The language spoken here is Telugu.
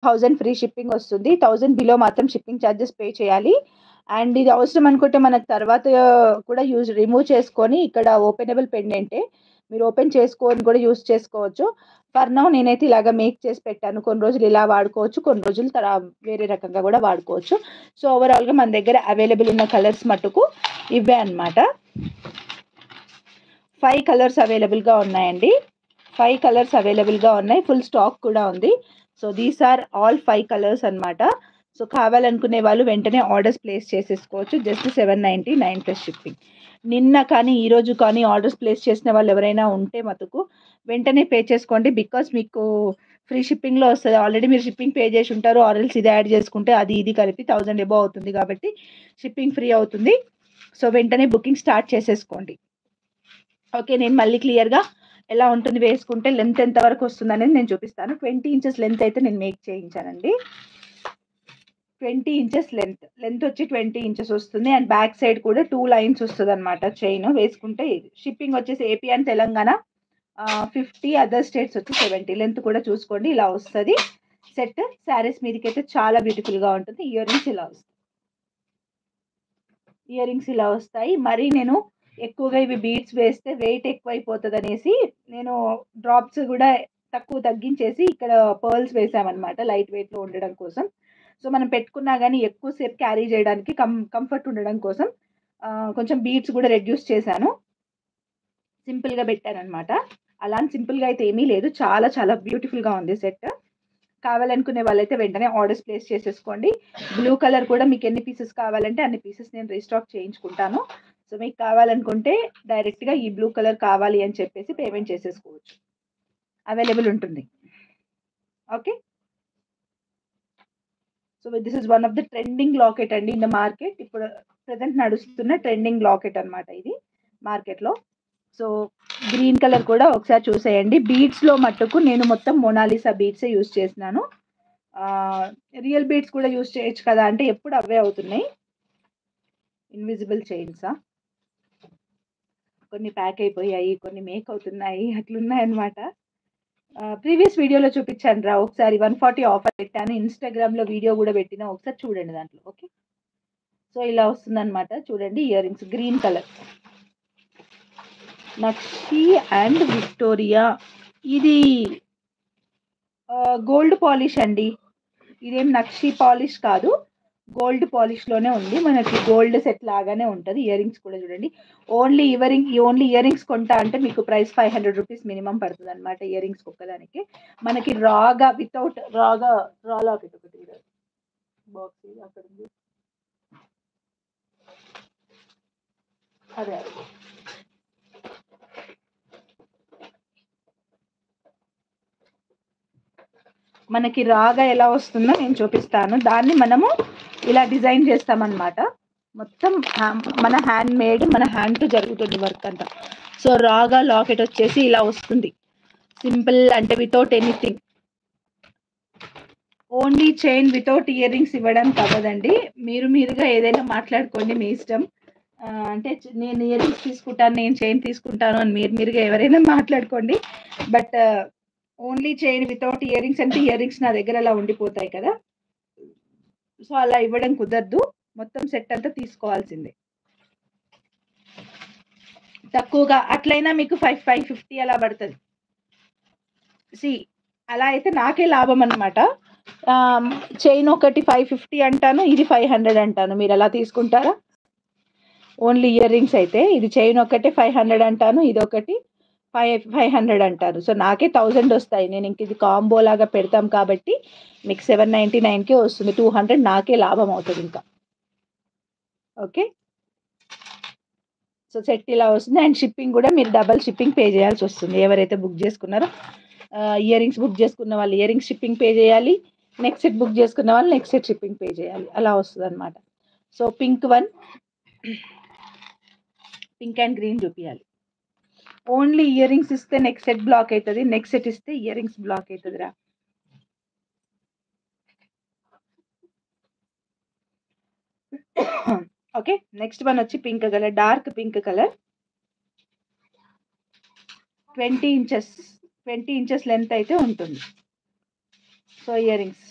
1000 ఫ్రీ షిప్పింగ్ వస్తుంది. 1000 బిలో మాత్రం షిప్పింగ్ చార్జెస్ పే చేయాలి. అండ్ ఇది అవసరం అనుకుంటే మనకు తర్వాత కూడా రిమూవ్ చేసుకొని ఇక్కడ ఓపెనబుల్ పెండెంటే. మీరు ఓపెన్ చేసుకొని కూడా యూజ్ చేసుకోవచ్చు. ఫర్ నౌ నేనైతే ఇలాగ మేక్ చేసి పెట్టాను. కొన్ని రోజులు ఇలా వాడుకోవచ్చు. కొన్ని రోజులు వేరే రకంగా కూడా వాడుకోవచ్చు. సో, ఓవరాల్‌గా మన దగ్గర అవైలబుల్ ఉన్న కలర్స్ మట్టుకు ఇవే అన్నమాట. 5 కలర్స్ అవైలబుల్‌గా ఉన్నాయండి. 5 కలర్స్ అవైలబుల్‌గా ఉన్నాయి. ఫుల్ స్టాక్ కూడా ఉంది. So, these are all 5 colours అన్నమాట. సో, కావాలనుకునే వాళ్ళు వెంటనే ఆర్డర్స్ ప్లేస్ చేసేసుకోవచ్చు. Just 799 plus shipping. నిన్న కానీ, ఈరోజు కానీ ఆర్డర్స్ ప్లేస్ చేసిన వాళ్ళు ఎవరైనా ఉంటే మటుకు వెంటనే పే చేసుకోండి. బికాస్ మీకు ఫ్రీ షిప్పింగ్‌లో వస్తది. ఆల్రెడీ మీరు షిప్పింగ్ పే చేసి ఉంటారు. ఆర్ ఎల్స్ ఇది యాడ్ చేసుకుంటే అది ఇది కలిపి 1000 అబోవ్ అవుతుంది కాబట్టి షిప్పింగ్ ఫ్రీ అవుతుంది. సో, వెంటనే బుకింగ్ స్టార్ట్ చేసేసుకోండి. ఓకే. నేను మళ్ళీ క్లియర్‌గా ఎలా ఉంటుంది వేసుకుంటే లెంత్ ఎంత వరకు వస్తుందనేది నేను చూపిస్తాను. 20 ఇంచెస్ లెంత్ అయితే నేను మేక్ చేయించానండి. 20 inches length. లెంత్ వచ్చి 20 ఇంచెస్ వస్తుంది. అండ్ బ్యాక్ సైడ్ కూడా 2 లైన్స్ వస్తదనమాట చైన్ వేసుకుంటే. షిప్పింగ్ వచ్చేసి AP and Telangana 50, other states వచ్చి 70. లెంత్ కూడా చూసుకోండి. ఇలా వస్తది సెట్. శారీస్ మీదకైతే చాలా బ్యూటిఫుల్‌గా ఉంటుంది. ఇయర్ రింగ్స్ ఇలా వస్తాయి. మరి నేను ఎక్కువగా ఇవి బీడ్స్ వేస్తే వెయిట్ ఎక్కువైపోతదనేసి నేను డ్రాప్స్ గూడా తగ్గించేసి ఇక్కడ పర్ల్స్ వేసామనమాట లైట్ వెయిట్‌లో ఉండడం కోసం. సో, మనం పెట్టుకున్నా గానీ ఎక్కువ సేపు క్యారీ జేయడానికి కంఫర్ట్ ఉండడం కోసం కొంచెం బీడ్స్ గూడా రెడ్యూస్ చేశాను. సింపుల్‌గా పెట్టాననమాట. అలా అని సింపుల్‌గా అయితే ఏమీ లేదు. చాలా చాలా బ్యూటిఫుల్‌గా ఉంది సెట్. కావాలనుకునే వాళ్ళైతే వెంటనే ఆర్డర్స్ ప్లేస్ చేసేసుకోండి. బ్లూ కలర్ కూడా మీకు ఎన్ని పీసెస్ కావాలంటే అన్ని పీసెస్ నేను రీస్టాక్ చేయించుకుంటాను. సో, మీకు కావాలనుకుంటే డైరెక్ట్‌గా ఈ బ్లూ కలర్ కావాలి అని చెప్పేసి పేమెంట్ చేసేసుకోవచ్చు. అవైలబుల్ ఉంటుంది. Okay. So, this is one of the trending locket అండి ఇన్ ద మార్కెట్. ఇప్పుడు ప్రెజెంట్ నడుస్తున్న ట్రెండింగ్ లాకెట్ అన్నమాట ఇది మార్కెట్‌లో. సో, గ్రీన్ కలర్ కూడా ఒకసారి చూసేయండి. బీడ్స్‌లో మట్టుకు నేను మొత్తం మోనాలిసా బీడ్సే యూజ్ చేసినాను. రియల్ బీడ్స్ కూడా యూజ్ చేయొచ్చు కదా! అంటే ఎప్పుడు అవే అవుతున్నాయి. ఇన్విజిబుల్ చైన్సా? కొన్ని ప్యాక్ అయిపోయాయి. కొన్ని మేక్ అవుతున్నాయి. అట్లున్నాయన్నమాట. ప్రీవియస్ వీడియోలో చూపించానురా ఒకసారి 140 ఆఫర్ పెట్టాను. ఇన్‌స్టాగ్రామ్‌లో వీడియో గూడా పెట్టినా ఒకసారి చూడండి దాంట్లో. ఓకే. సో, ఇలా వస్తుందన్నమాట. చూడండి ear rings green colour. Nakshi and Victoria. ఇది గోల్డ్ పాలిష్ అండి. ఇదేం నక్షి పాలిష్ కాదు. గోల్డ్ పాలిష్‌లోనే ఉంది. మనకి గోల్డ్ సెట్ లాగానే ఉంటది. ఇయర్ రింగ్స్ కూడా చూడండి. ఓన్లీ ఇయర్ రింగ్స్ కొంటా అంటే మీకు ప్రైస్ 500 రూపీస్ మినిమమ్ పడతదనమాట ఇయర్ రింగ్స్ ఒక్కదానికి. మనకి రా లాకెట్ ఒకటి బాక్స్ అక్కడుంది. అదే. మనకి రాగా ఎలా వస్తుందో నేను చూపిస్తాను. దాన్ని మనము ఇలా డిజైన్ చేస్తామన్నమాట. మొత్తం మన హ్యాండ్ మేడ్, మన హ్యాండ్‌తో జరుగుతుంది వర్క్ అంతా. సో, రాగా లాకెట్ వచ్చేసి ఇలా వస్తుంది. సింపుల్ అంటే without anything. Only chain without ear rings ఇవ్వడానికి అవ్వదండి. మీరుగా ఏదైనా మాట్లాడుకోండి మీ ఇష్టం. అంటే నేను ఇయర్ రింగ్స్ తీసుకుంటాను, నేను చైన్ తీసుకుంటాను అని మీరుగా ఎవరైనా మాట్లాడుకోండి. But only chain without ear rings అంటే ఇయర్ రింగ్స్ నా దగ్గర అలా ఉండిపోతాయి కదా! సో, అలా ఇవ్వడం కుదరదు. మొత్తం సెట్ అంతా తీసుకోవాల్సిందే. తక్కువగా అట్లయినా మీకు 550 అలా పడతది. అలా అయితే నాకే లాభం అన్నమాట. చైన్ ఒకటి 550 అంటాను. ఇది 500 అంటాను. మీరెలా తీసుకుంటారా? ఓన్లీ ఇయర్ రింగ్స్ అయితే ఇది చైన్ ఒకటే 500 అంటాను. ఇదొకటి 500 అంటారు. సో, నాకే 1000 వస్తాయి. నేను ఇంక ఇది కాంబో లాగా పెడతాం కాబట్టి మీకు 799కే వస్తుంది. 200 నాకే లాభం అవుతది ఇంకా. ఓకే. సో, సెట్ ఇలా వస్తుంది. అండ్ షిప్పింగ్ కూడా మీరు డబుల్ షిప్పింగ్ పే చేయాల్సి వస్తుంది. ఎవరైతే బుక్ చేసుకున్నారో ఇయర్ రింగ్స్ బుక్ చేసుకున్న వాళ్ళు ఇయర్ రింగ్స్ షిప్పింగ్ పే చేయాలి. నెక్స్ట్ సెట్ బుక్ చేసుకున్న వాళ్ళు నెక్స్ట్ సెట్ షిప్పింగ్ పే చేయాలి. అలా వస్తదన్నమాట. సో, పింక్ అండ్ గ్రీన్ చూపియాలి. ఓన్లీ ఇయర్ రింగ్స్ ఇస్తే నెక్స్ట్ సెట్ బ్లాక్ అవుతది. నెక్స్ట్ సెట్ ఇస్తే ఇయర్ రింగ్స్ బ్లాక్ అవుతదిరా. ఓకే. నెక్స్ట్ వన్ వచ్చి pink colour, dark pink colour. 20 inches length అయితే ఉంటుంది. So, ear rings